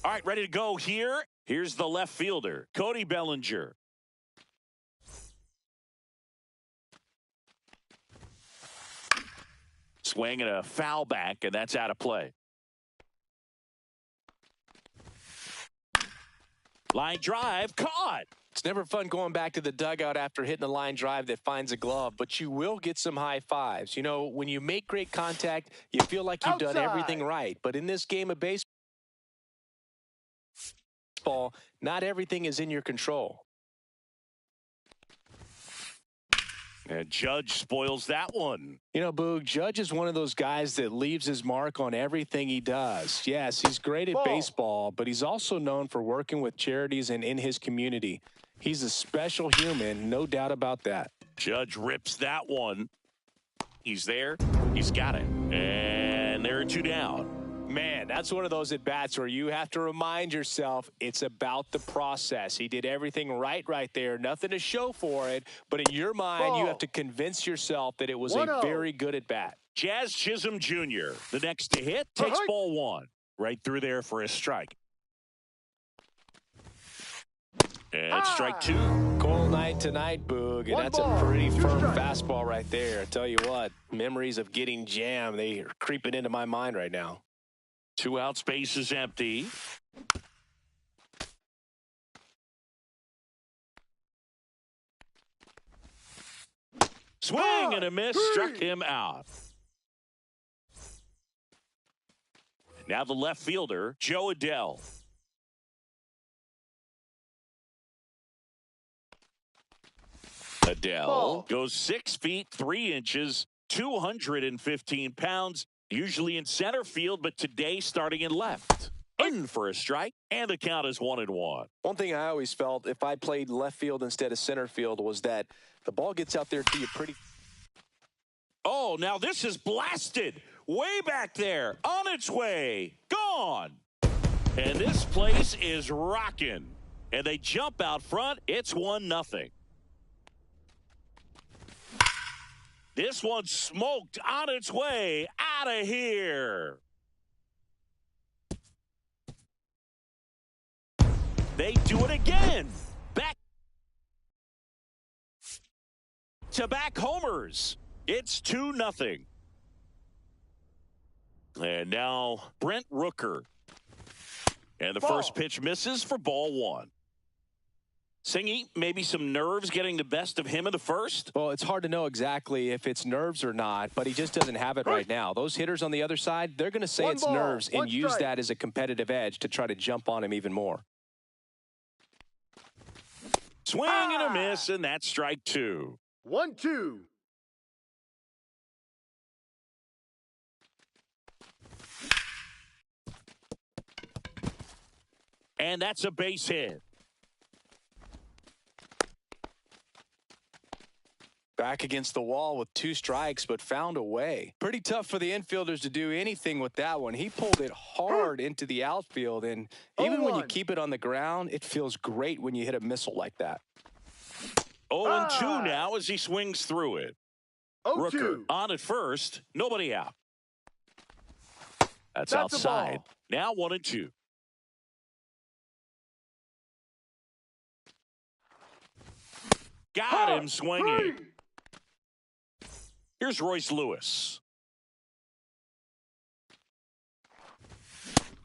All right, ready to go here. Here's the left fielder, Cody Bellinger. Swing and a foul back, and that's out of play. Line drive, caught. It's never fun going back to the dugout after hitting a line drive that finds a glove, but you will get some high fives. You know, when you make great contact, you feel like you've done everything right. But in this game of baseball, not everything is in your control. And Judge spoils that one. You know, Boog, Judge is one of those guys that leaves his mark on everything he does. Yes, he's great at baseball, but he's also known for working with charities and in his community. He's a special human, no doubt about that. Judge rips that one. He's there. He's got it. And there are 2 down. Man, that's one of those at-bats where you have to remind yourself it's about the process. He did everything right there. Nothing to show for it. But in your mind, you have to convince yourself that it was a very good at-bat. Jazz Chisholm Jr., the next to hit, takes ball 1. Right through there for a strike. And strike 2. Cold night tonight, Boog, and that's a pretty firm fastball right there. I tell you what, memories of getting jammed, they are creeping into my mind right now. 2 out, space is empty. Swing and a miss, struck him out. Now the left fielder, Joe Adell. Adell goes 6 feet 3 inches, 215 pounds. Usually in center field, but today starting in left. In for a strike, and the count is 1-1. One thing I always felt if I played left field instead of center field was that the ball gets out there to you pretty. Oh, now this is blasted. Way back there. On its way. Gone. And this place is rocking. And they jump out front. It's 1-0. This one's smoked on its way out of here. They do it again. Back-to-back homers. It's 2-0. And now Brent Rooker. And the first pitch misses for ball 1. Singy, maybe some nerves getting the best of him in the first? Well, it's hard to know exactly if it's nerves or not, but he just doesn't have it right now. Those hitters on the other side, they're going to say it's nerves and use that as a competitive edge to try to jump on him even more. Swing and a miss, and that's strike 2. 1-2. And that's a base hit. Back against the wall with 2 strikes, but found a way. Pretty tough for the infielders to do anything with that one. He pulled it hard into the outfield, and even when you keep it on the ground, it feels great when you hit a missile like that. 0-2 now as he swings through it. Rooker on at first, nobody out. That's outside. Now 1-2. Got him swinging. Here's Royce Lewis.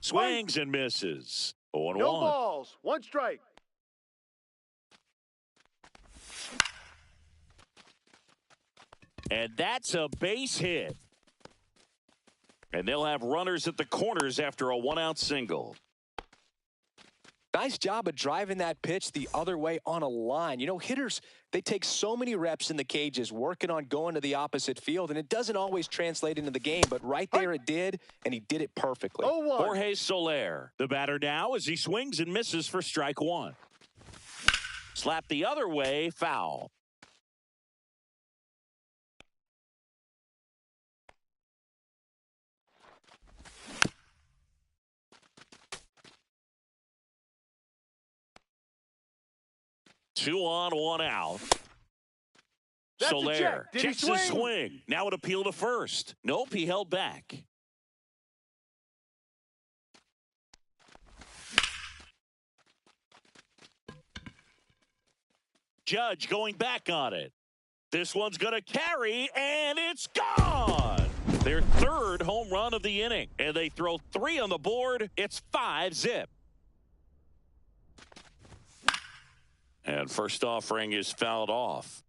Swings and misses. 0-1. No balls. 1 strike. And that's a base hit. And they'll have runners at the corners after a 1-out single. Nice job of driving that pitch the other way on a line. You know, hitters, they take so many reps in the cages working on going to the opposite field, and it doesn't always translate into the game, but right there it did, and he did it perfectly. Jorge Soler, the batter now as he swings and misses for strike 1. Slap the other way, foul. Two on, 1 out. Soler checks his swing. Now an appeal to first. Nope, he held back. Judge going back on it. This one's going to carry, and it's gone. Their third home run of the inning, and they throw 3 on the board. It's 5-zip. And first offering is fouled off.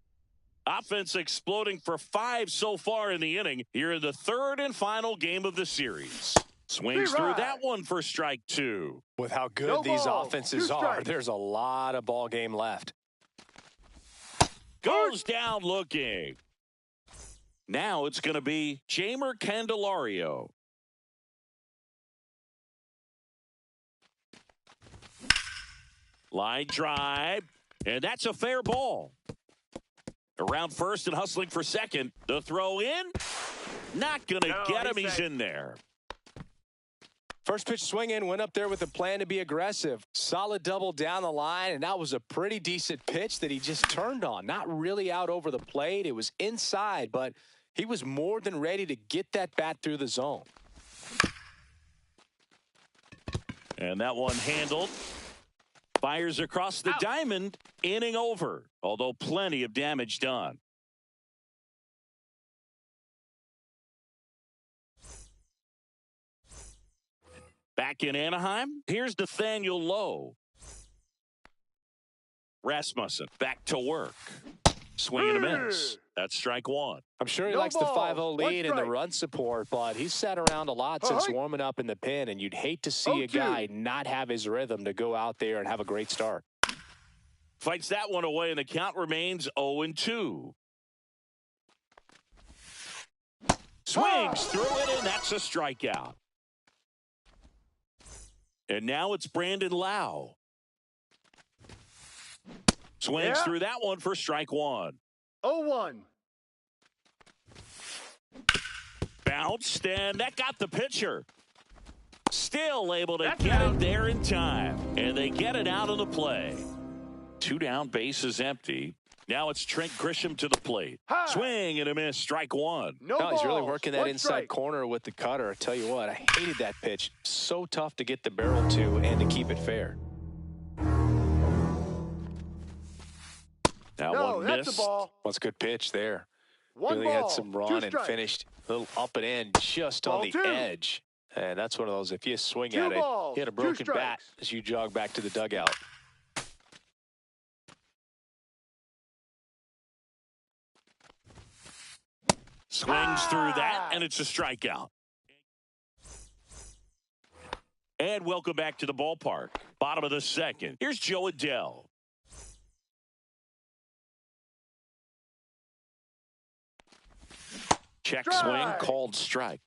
Offense exploding for 5 so far in the inning. Here in the third and final game of the series. Swings through that one for strike 2. With how good these offenses are, there's a lot of ball game left. Goes down looking. Now it's going to be Jeimer Candelario. Line drive, and that's a fair ball. Around first and hustling for second. The throw in. Not going to get him. He's in there. First pitch swing in, went up there with a plan to be aggressive. Solid double down the line, and that was a pretty decent pitch that he just turned on. Not really out over the plate. It was inside, but he was more than ready to get that bat through the zone. And that one handled. Fires across the diamond. Inning over, although plenty of damage done. Back in Anaheim, here's Nathaniel Lowe. Rasmussen back to work. Swing and a miss. That's strike 1. I'm sure he likes the 5-0 lead and the run support, but he's sat around a lot since warming up in the pen, and you'd hate to see a guy not have his rhythm to go out there and have a great start. Fights that one away, and the count remains 0-2. Swings through it, and that's a strikeout. And now it's Brandon Lau. Swings through that one for strike 1. 0-1. Bounced, and that got the pitcher. Still able to get it there in time. And they get it out of the play. 2 down, bases empty. Now it's Trent Grisham to the plate. Swing and a miss, strike 1. No, he's really working that inside corner with the cutter. I tell you what, I hated that pitch. So tough to get the barrel to and to keep it fair. That one missed. What's a good pitch there. Really had some run and finished a little up and in just on the edge. And that's one of those, if you swing at it, hit a broken bat as you jog back to the dugout. Swings through that, and it's a strikeout. And welcome back to the ballpark. Bottom of the second. Here's Joe Adell. Check swing, called strike.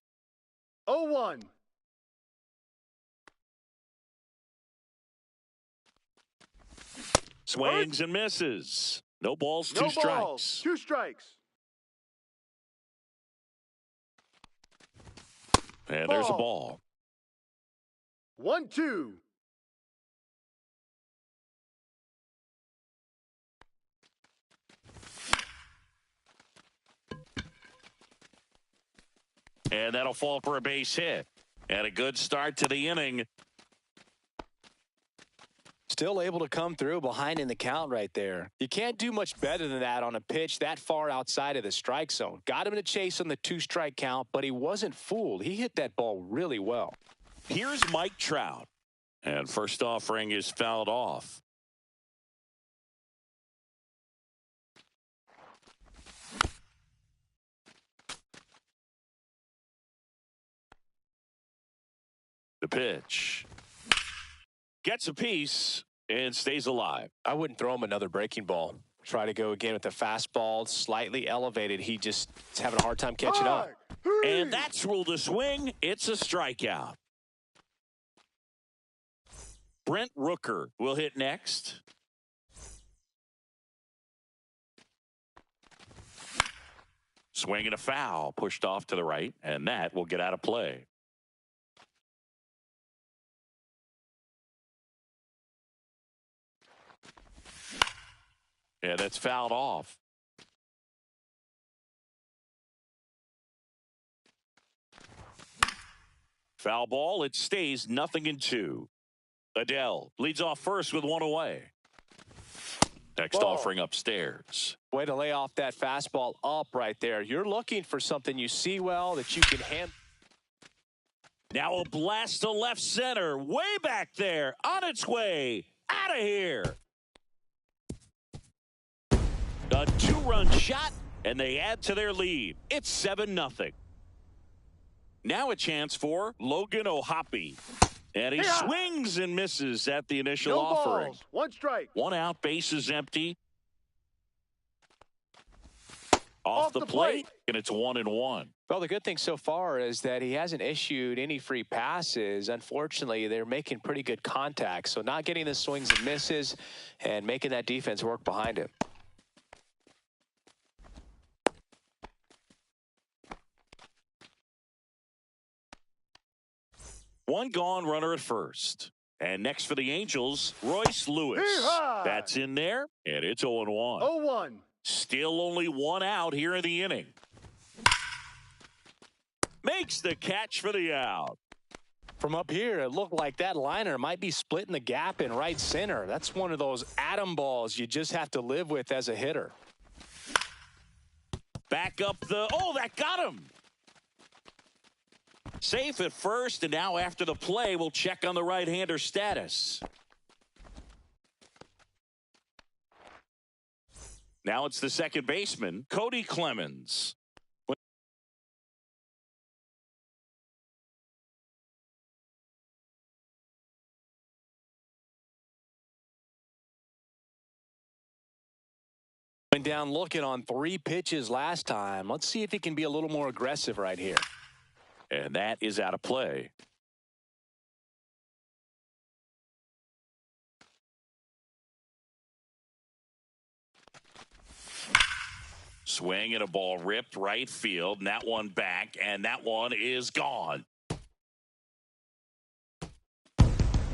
0-1. Swings and misses. No balls, 2 strikes. 2 strikes. And there's a ball. 1-2. And that'll fall for a base hit. And a good start to the inning. Still able to come through behind in the count right there. You can't do much better than that on a pitch that far outside of the strike zone. Got him in a chase on the 2-strike count, but he wasn't fooled. He hit that ball really well. Here's Mike Trout. And first offering is fouled off. The pitch. Gets a piece and stays alive. I wouldn't throw him another breaking ball. Try to go again with the fastball, slightly elevated. He just is having a hard time catching up. And that's ruled a swing. It's a strikeout. Brent Rooker will hit next. Swing and a foul, pushed off to the right, and that will get out of play. And that's fouled off. Foul ball. It stays 0-2. Adell leads off first with 1 away. Next Ball. offering upstairs. Way to lay off that fastball up right there. You're looking for something you see well that you can handle. Now a blast to left center. Way back there. On its way. Out of here. A two-run shot, and they add to their lead. It's 7-0. Now a chance for Logan O'Hoppe. And he swings and misses at the initial offering. Balls. One strike. One out, bases empty. Off the plate, and it's 1-1. Well, the good thing so far is that he hasn't issued any free passes. Unfortunately, they're making pretty good contact, so not getting the swings and misses and making that defense work behind him. One gone, runner at first. And next for the Angels, Royce Lewis. Yeehaw! That's in there, and it's 0-1. 0-1. Still only one out here in the inning. Makes the catch for the out. From up here, it looked like that liner might be splitting the gap in right center. That's one of those atom balls you just have to live with as a hitter. Back up that got him. Safe at first, and now after the play, we'll check on the right-hander status. Now it's the second baseman, Cody Clemens. Went down looking on 3 pitches last time. Let's see if he can be a little more aggressive right here. And that is out of play. Swing and a ball ripped right field. And that one back, and that one is gone.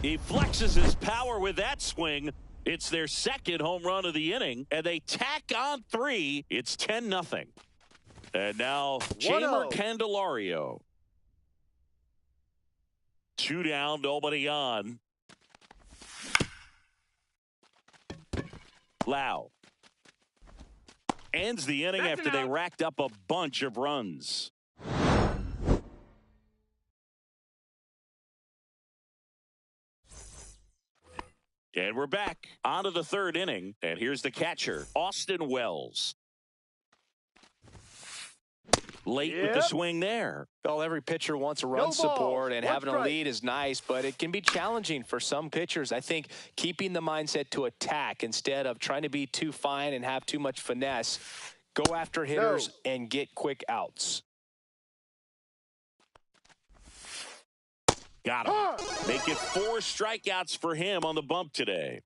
He flexes his power with that swing. It's their second home run of the inning, and they tack on 3. It's 10-0. And now Jeimer Candelario. 2 down, nobody on. Lau ends the inning after they racked up a bunch of runs. And we're back onto the third inning. And here's the catcher, Austin Wells. Late with the swing there. Well, every pitcher wants a run support, and having a lead is nice, but it can be challenging for some pitchers. I think keeping the mindset to attack instead of trying to be too fine and have too much finesse, go after hitters and get quick outs. Got him. Make it 4 strikeouts for him on the bump today.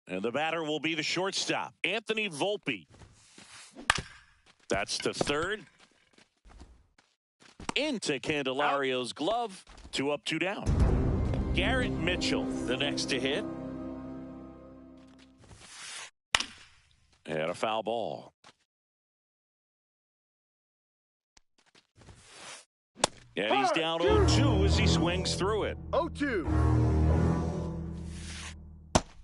And the batter will be the shortstop, Anthony Volpe. That's to third. Into Candelario's glove. 2 up, 2 down. Garrett Mitchell, the next to hit. And a foul ball. And he's down 0-2 as he swings through it. 0-2.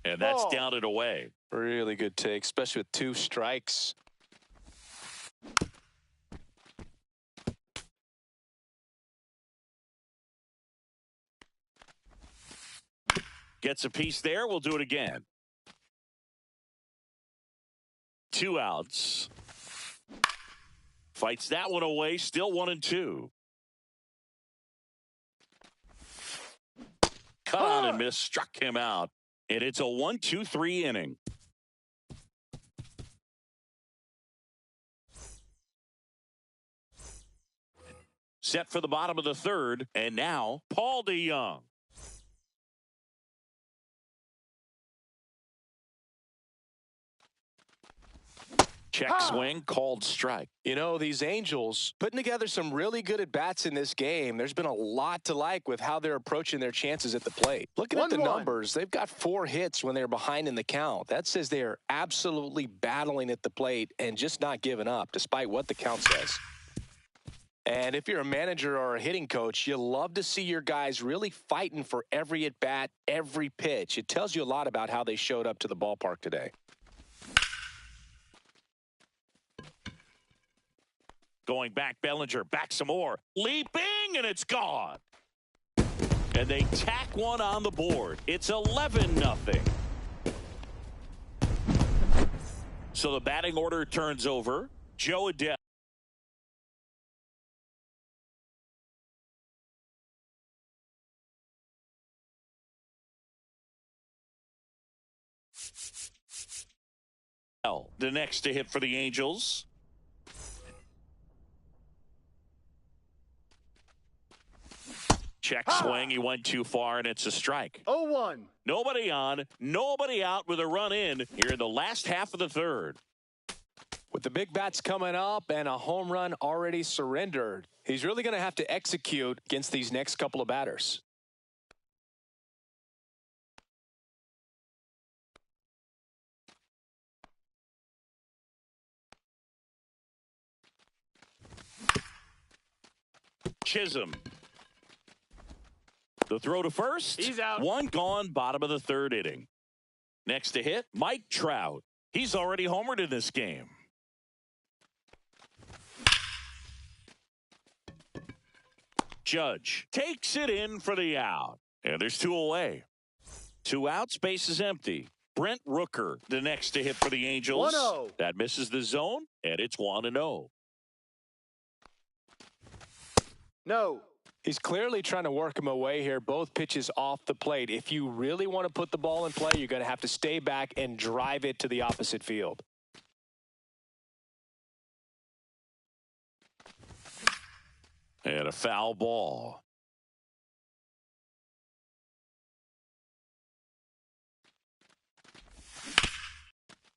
And that's down and away. Really good take, especially with 2 strikes. Gets a piece there. We'll do it again. 2 outs. Fights that one away. Still 1-2. Cut on and miss. Struck him out. And it's a 1-2-3 inning. Set for the bottom of the third. And now, Paul DeJong. Check swing, called strike. You know, these Angels putting together some really good at-bats in this game. There's been a lot to like with how they're approaching their chances at the plate. Looking at the numbers, they've got 4 hits when they're behind in the count. That says they are absolutely battling at the plate and just not giving up, despite what the count says. And if you're a manager or a hitting coach, you love to see your guys really fighting for every at-bat, every pitch. It tells you a lot about how they showed up to the ballpark today. Going back, Bellinger, back some more. Leaping, and it's gone. And they tack one on the board. It's 11-0. So the batting order turns over. Jo Adell. The next to hit for the Angels. Check swing. He went too far, and it's a strike. 0-1. Nobody on, nobody out with a run in here in the last half of the third. With the big bats coming up and a home run already surrendered, he's really going to have to execute against these next couple of batters. Chisholm. The throw to first. He's out. One gone, bottom of the third inning. Next to hit, Mike Trout. He's already homered in this game. Judge takes it in for the out. And there's two away. 2 outs, base is empty. Brent Rooker, the next to hit for the Angels. 1-0. That misses the zone, and it's 1-0. No. He's clearly trying to work him away here. Both pitches off the plate. If you really want to put the ball in play, you're going to have to stay back and drive it to the opposite field. And a foul ball.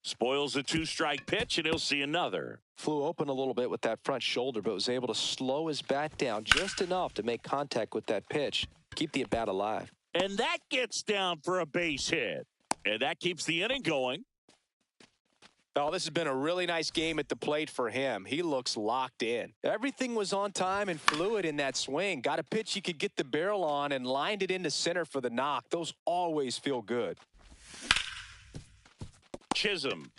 Spoils a 2-strike pitch, and he'll see another. Flew open a little bit with that front shoulder, but was able to slow his bat down just enough to make contact with that pitch. Keep the at-bat alive. And that gets down for a base hit. And that keeps the inning going. Oh, this has been a really nice game at the plate for him. He looks locked in. Everything was on time and fluid in that swing. Got a pitch he could get the barrel on and lined it into center for the knock. Those always feel good. Chisholm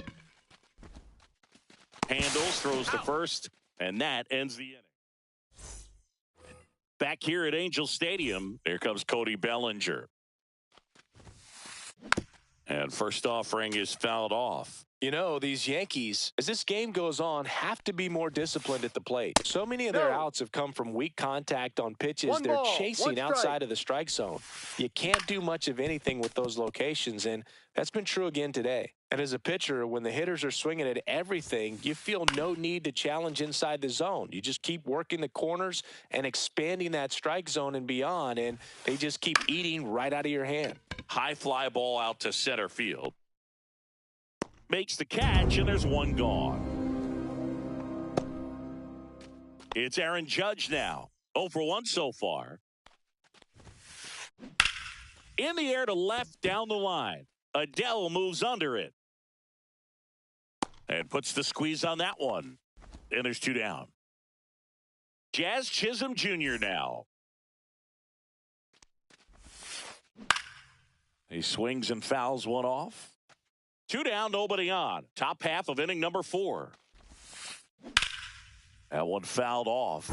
handles, throws to first, and that ends the inning. Back here at Angel Stadium, here comes Cody Bellinger. And first offering is fouled off. You know, these Yankees, as this game goes on, have to be more disciplined at the plate. So many of their outs have come from weak contact on pitches they're chasing outside of the strike zone. You can't do much of anything with those locations, and that's been true again today. And as a pitcher, when the hitters are swinging at everything, you feel no need to challenge inside the zone. You just keep working the corners and expanding that strike zone and beyond, and they just keep eating right out of your hand. High fly ball out to center field. Makes the catch, and there's one gone. It's Aaron Judge now. 0 for 1 so far. In the air to left down the line. Adell moves under it. And puts the squeeze on that one. And there's 2 down. Jazz Chisholm Jr. now. He swings and fouls one off. 2 down, nobody on. Top half of inning number 4. That one fouled off.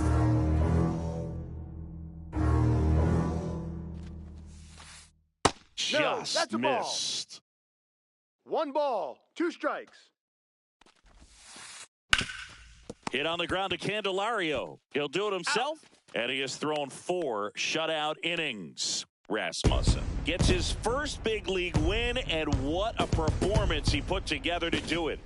Just that's a missed. Ball. 1 ball, 2 strikes. Hit on the ground to Candelario. He'll do it himself, and he has thrown 4 shutout innings. Rasmussen gets his first big league win, and what a performance he put together to do it.